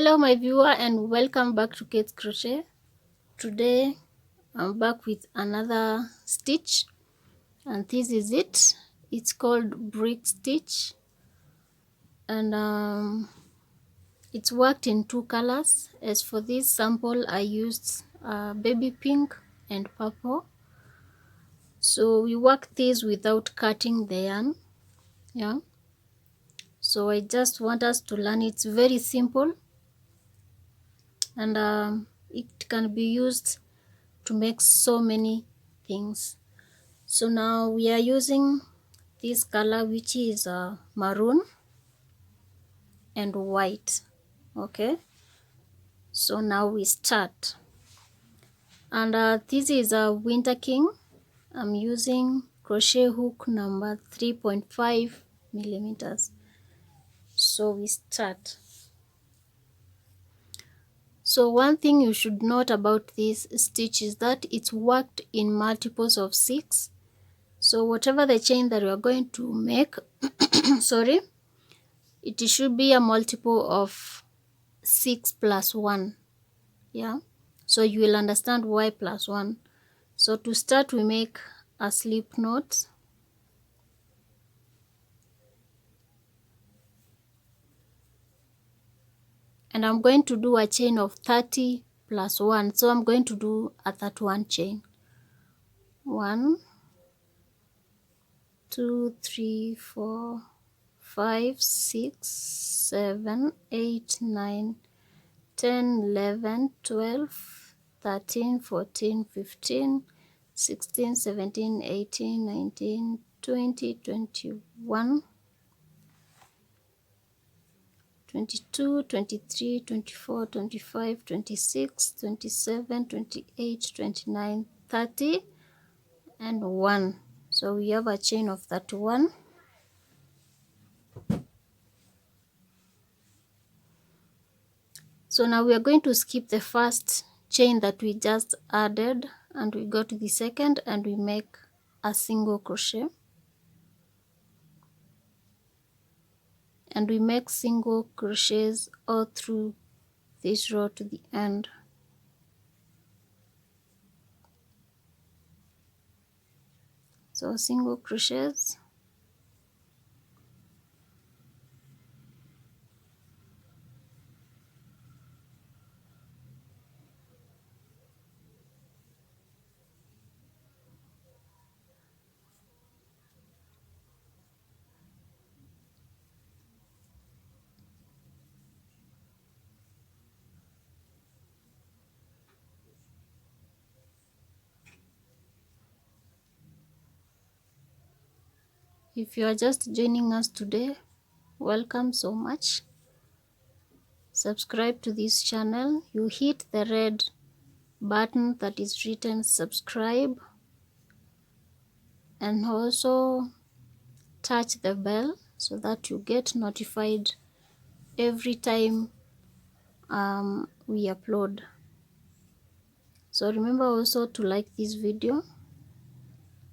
Hello my viewer and welcome back to Kate's Crochet. Today I'm back with another stitch and this is it. It's called brick stitch and it's worked in two colors. As for this sample I used baby pink and purple. So we work this without cutting the yarn. Yeah. So I just want us to learn. It's very simple and it can be used to make so many things. So now we are using this color, which is maroon and white. Okay, so now we start. And this is a winter king. I'm using crochet hook number 3.5 millimeters. So we start. So one thing you should note about this stitch is that it's worked in multiples of 6. So whatever the chain that we are going to make, sorry, it should be a multiple of 6 plus 1. Yeah, so you will understand why plus 1. So to start, we make a slip knot. And I'm going to do a chain of 30 plus 1. So I'm going to do a 31 chain. 1, 2, 3, 4, 5, 6, 7, 8, 9, 10, 11, 12, 13, 14, 15, 16, 17, 18, 19, 20, 21, 22, 23, 24, 25, 26, 27, 28, 29, 30, and 1. So we have a chain of 31. So now we are going to skip the first chain that we just added and we go to the second and we make a single crochet. And we make single crochets all through this row to the end. So single crochets. If you are just joining us today, welcome so much. Subscribe to this channel. You hit the red button that is written subscribe and also touch the bell so that you get notified every time we upload. So remember also to like this video,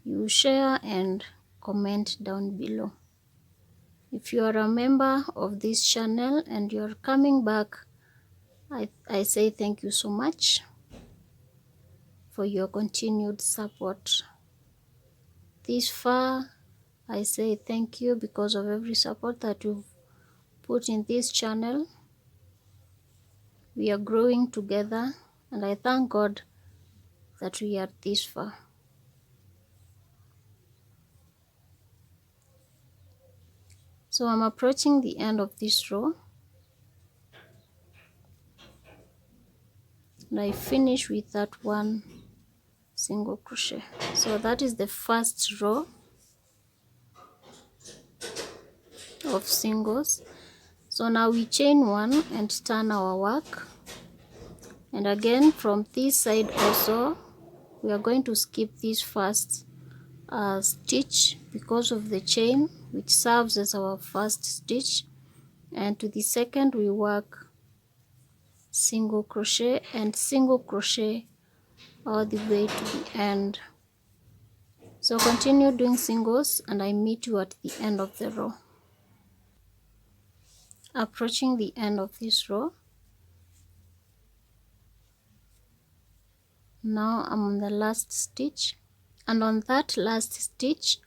you share and comment down below. If you are a member of this channel and you're coming back, I say thank you so much for your continued support. This far, I say thank you because of every support that you've put in this channel. We are growing together and I thank God that we are this far. So I'm approaching the end of this row and I finish with that one single crochet. So that is the first row of singles. So now we chain 1 and turn our work, and again from this side also we are going to skip this first stitch because of the chain, which serves as our first stitch, and to the second we work single crochet and single crochet all the way to the end. So continue doing singles and I meet you at the end of the row. Approaching the end of this row, Now I'm on the last stitch, and on that last stitch,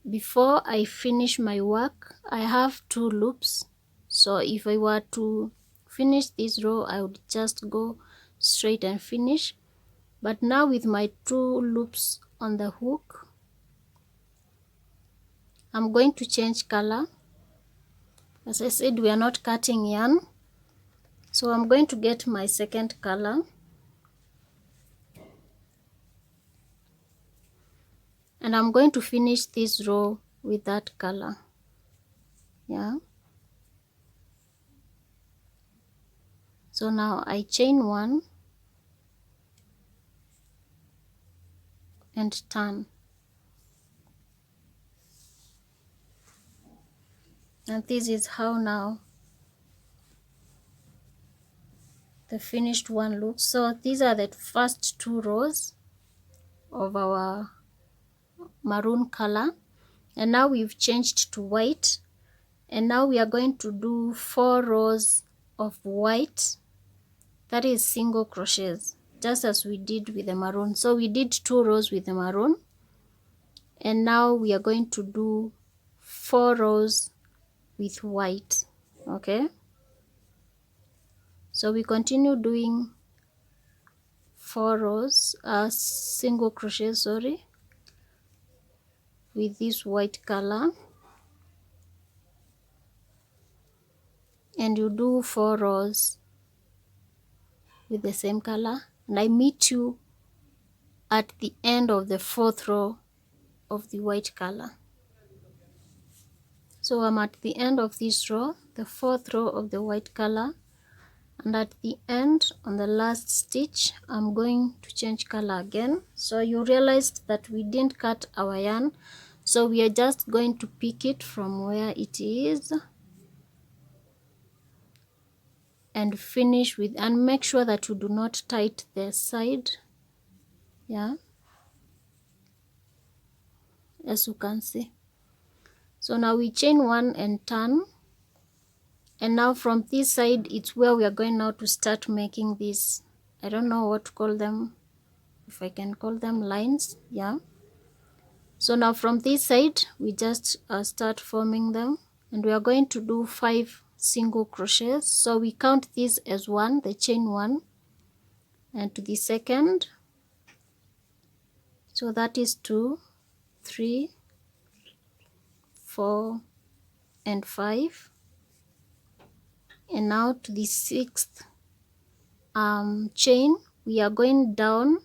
before I finish my work, I have 2 loops. So if I were to finish this row, I would just go straight and finish. But now with my 2 loops on the hook, I'm going to change color. As I said, we are not cutting yarn, so I'm going to get my second color, and I'm going to finish this row with that color. Yeah, so now I chain 1 and turn, and this is how now the finished one looks. So these are the first 2 rows of our maroon color, and now we've changed to white, and now we are going to do 4 rows of white, that is single crochets, just as we did with the maroon. So we did 2 rows with the maroon, and now we are going to do 4 rows with white. Okay, so we continue doing 4 rows single crochet, sorry, with this white color, and you do 4 rows with the same color, and I meet you at the end of the 4th row of the white color. So I'm at the end of this row, the 4th row of the white color, and at the end on the last stitch I'm going to change color again. So you realized that we didn't cut our yarn, so we are just going to pick it from where it is and finish with, and make sure that you do not tight the side. Yeah, as you can see. So now we chain 1 and turn, and now from this side it's where we are going now to start making this, I don't know what to call them, if I can call them lines. Yeah, so now from this side we just start forming them, and we are going to do 5 single crochets. So we count this as 1, the chain 1, and to the second, so that is 2, 3, 4 and 5, and now to the 6th chain we are going down.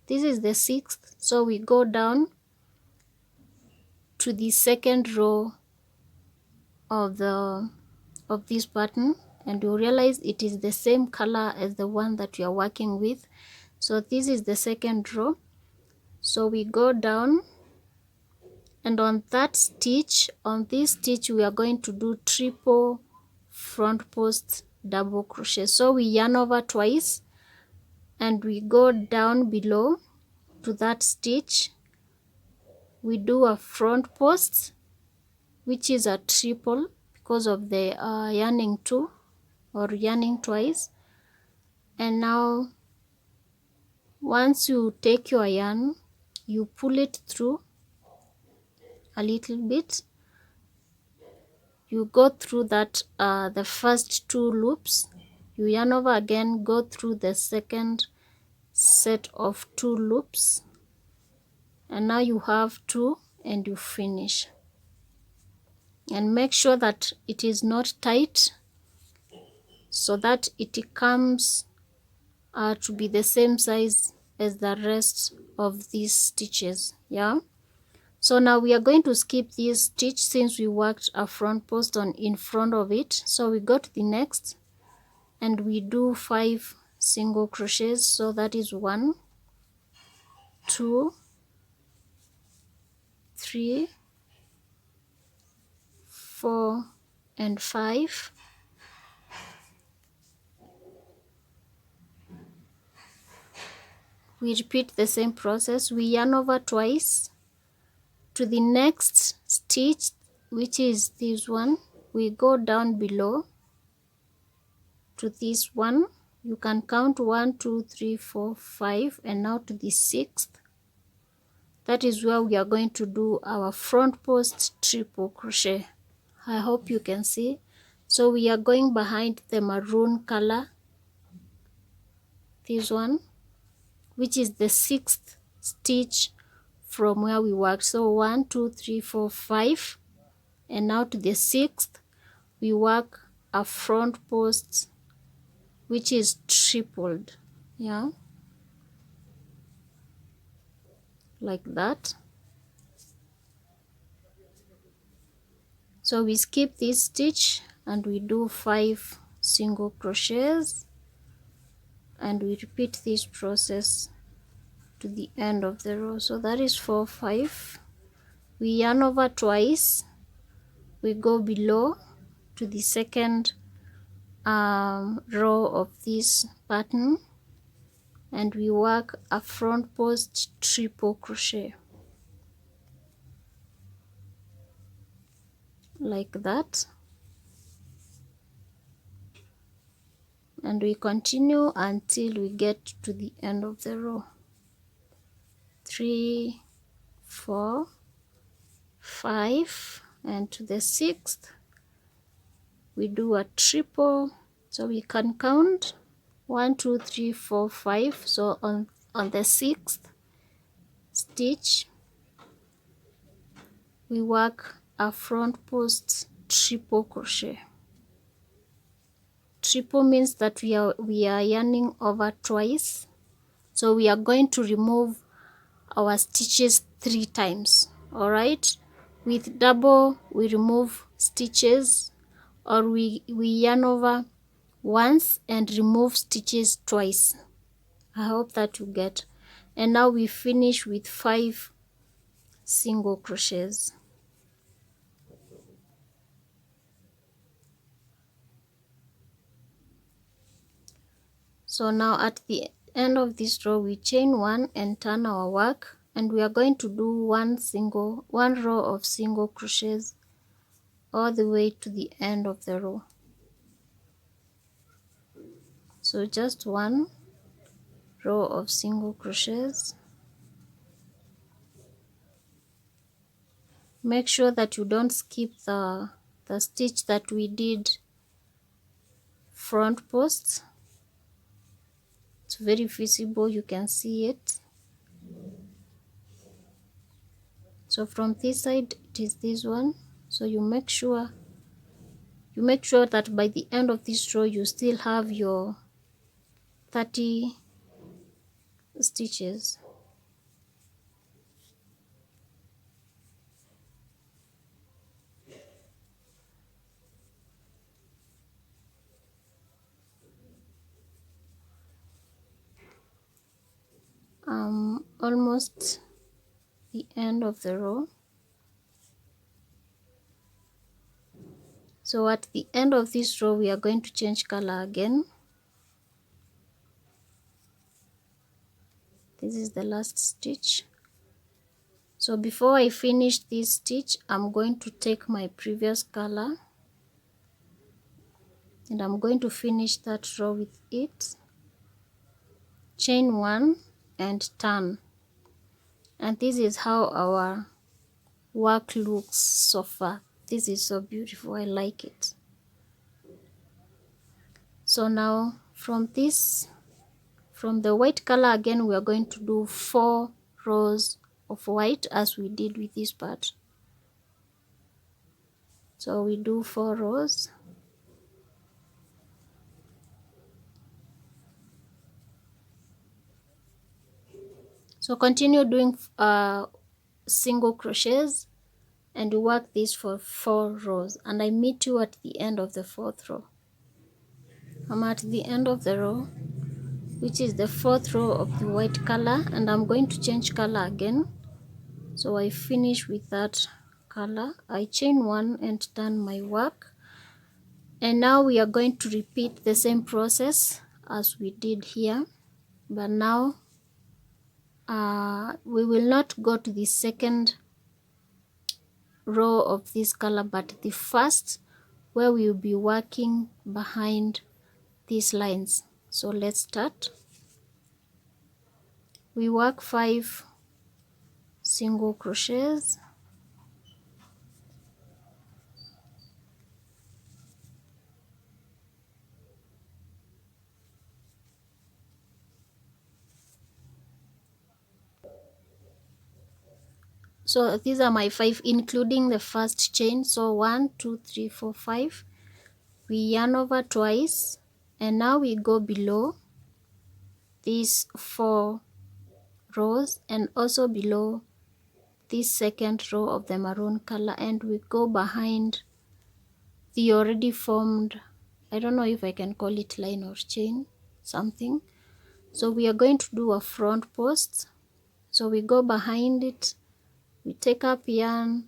This is the 6th, so we go down to the 2nd row of this pattern, and you realize it is the same color as the one that you are working with. So this is the 2nd row, so we go down, and on that stitch, on this stitch we are going to do triple front post double crochet. So we yarn over twice and we go down below to that stitch, we do a front post, which is a triple because of the yarning 2 or yarning twice. And now once you take your yarn, you pull it through a little bit, you go through that the first 2 loops, you yarn over again, go through the second set of 2 loops, and now you have 2, and you finish. And make sure that it is not tight, so that it comes to be the same size as the rest of these stitches. Yeah, so now we are going to skip this stitch since we worked a front post on in front of it. So we go to the next and we do 5 single crochets. So that is 1, 2, 3, 4 and 5. We repeat the same process. We yarn over twice to the next stitch, which is this one. We go down below to this one, You can count 1 2 3 4 5, and now to the 6th, that is where we are going to do our front post triple crochet. I hope you can see. So we are going behind the maroon color, this one, which is the 6th stitch from where we worked. So 1 2 3 4 5, and now to the 6th we work a front post which is tripled, yeah, like that. So we skip this stitch and we do 5 single crochets, and we repeat this process to the end of the row. So that is 4 5. We yarn over twice, we go below to the second row of this pattern, and we work a front post triple crochet like that, and we continue until we get to the end of the row. 3 4 5, and to the 6th we do a triple. So we can count 1 2 3 4 5. So on the 6th stitch we work a front post triple crochet. Triple means that we are yarning over twice, so we are going to remove our stitches 3 times. All right, with double we remove stitches, or we yarn over once and remove stitches twice. I hope that you get. And now we finish with 5 single crochets. So now at the end of this row we chain 1 and turn our work, and we are going to do one row of single crochets all the way to the end of the row. So just one row of single crochets. Make sure that you don't skip the stitch that we did front post. It's very visible, you can see it. So from this side it is this one. So you make sure that by the end of this row you still have your 30 stitches. Almost the end of the row. So at the end of this row we are going to change color again. This is the last stitch. So before I finish this stitch, I'm going to take my previous color and I'm going to finish that row with it. Chain 1 and turn. And this is how our work looks so far. This is so beautiful, I like it. So now from the white color again, we are going to do 4 rows of white as we did with this part. So we do 4 rows. So continue doing single crochets and you work this for 4 rows, and I meet you at the end of the 4th row. I'm at the end of the row, which is the 4th row of the white color, and I'm going to change color again. So I finish with that color. I chain 1 and turn my work, and now we are going to repeat the same process as we did here, but now we will not go to the second row of this color, but the first, where we will be working behind these lines. So let's start. We work 5 single crochets, so these are my 5 including the first chain. So 1 2 3 4 5, we yarn over twice, and now we go below these 4 rows and also below this second row of the maroon color, and we go behind the already formed, I don't know if I can call it line or chain, something. So we are going to do a front post. So we go behind it, we take up yarn,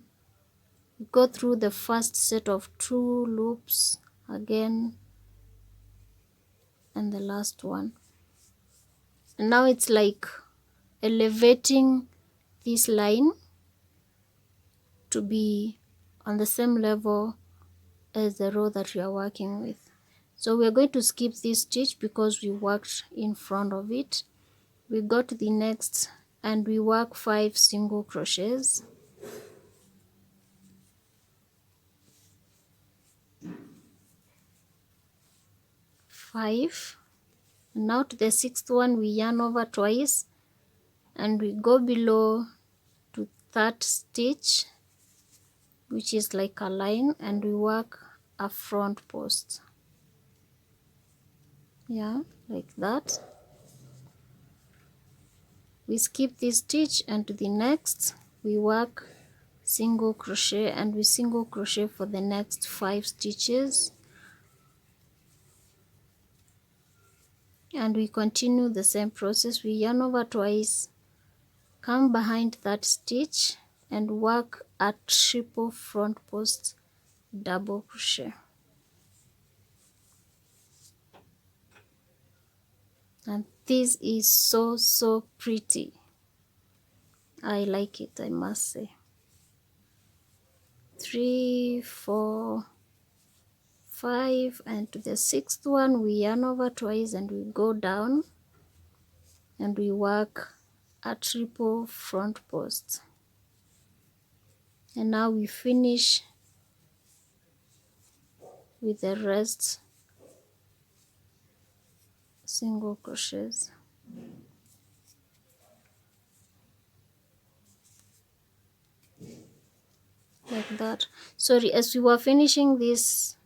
we go through the first set of 2 loops again, and the last one. And now it's like elevating this line to be on the same level as the row that we are working with. So we are going to skip this stitch because we worked in front of it. We go to the next and we work 5 single crochets. Five. Now to the 6th one, we yarn over twice and we go below to 3rd stitch, which is like a line, and we work a front post. Yeah, like that. We skip this stitch and to the next we work single crochet, and we single crochet for the next 5 stitches, and we continue the same process. We yarn over twice, come behind that stitch and work a triple front post double crochet. And this is so pretty. I like it, I must say. 3 4 5, and to the 6th one we yarn over twice and we go down and we work a triple front post. And now we finish with the rest single crochets. Like that. Sorry, as we were finishing this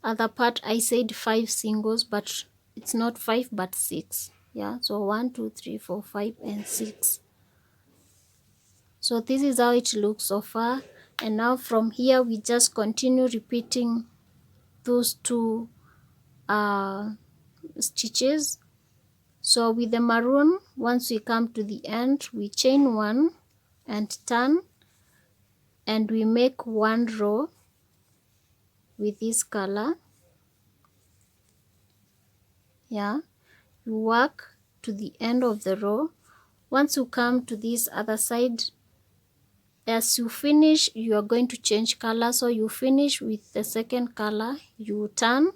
other part, I said 5 singles, but it's not 5 but 6. Yeah, so 1 2 3 4 5 and 6. So this is how it looks so far. And now from here we just continue repeating those 2 stitches. So with the maroon, once we come to the end, we chain 1 and turn, and we make 1 row with this color. Yeah, you work to the end of the row. Once you come to this other side, as you finish, you are going to change color. So you finish with the second color, you turn,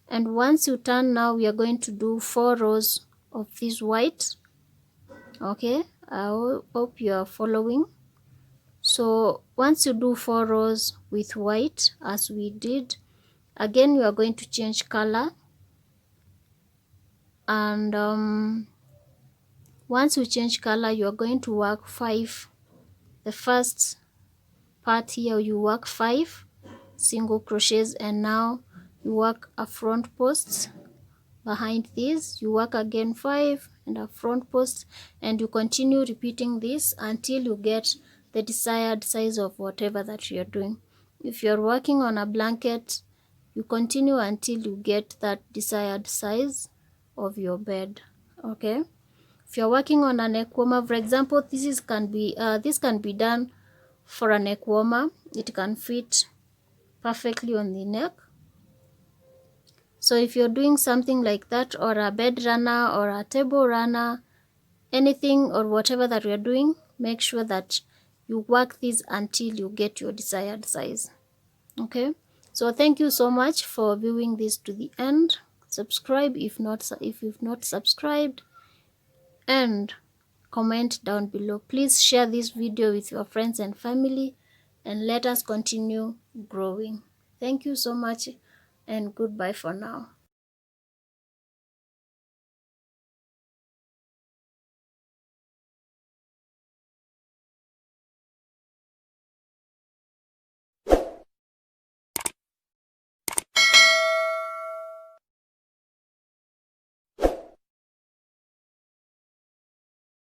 and once you turn, now we are going to do 4 rows of this white. Okay, I hope you are following. So once you do 4 rows with white, as we did, again you are going to change color, and once you change color, you are going to work 5. The first part here you work 5 single crochets, and now you work a front post. Behind this you work again 5 and a front post, and you continue repeating this until you get the desired size of whatever that you're doing. If you're working on a blanket, you continue until you get that desired size of your bed. Okay, if you're working on a neck warmer, for example, this can be done for a neck warmer. It can fit perfectly on the neck. So if you're doing something like that, or a bed runner or a table runner, anything or whatever that you're doing, make sure that you work this until you get your desired size. Okay, so thank you so much for viewing this to the end. subscribe if you've not subscribed, and comment down below. Please share this video with your friends and family, and let us continue growing. Thank you so much, and goodbye for now.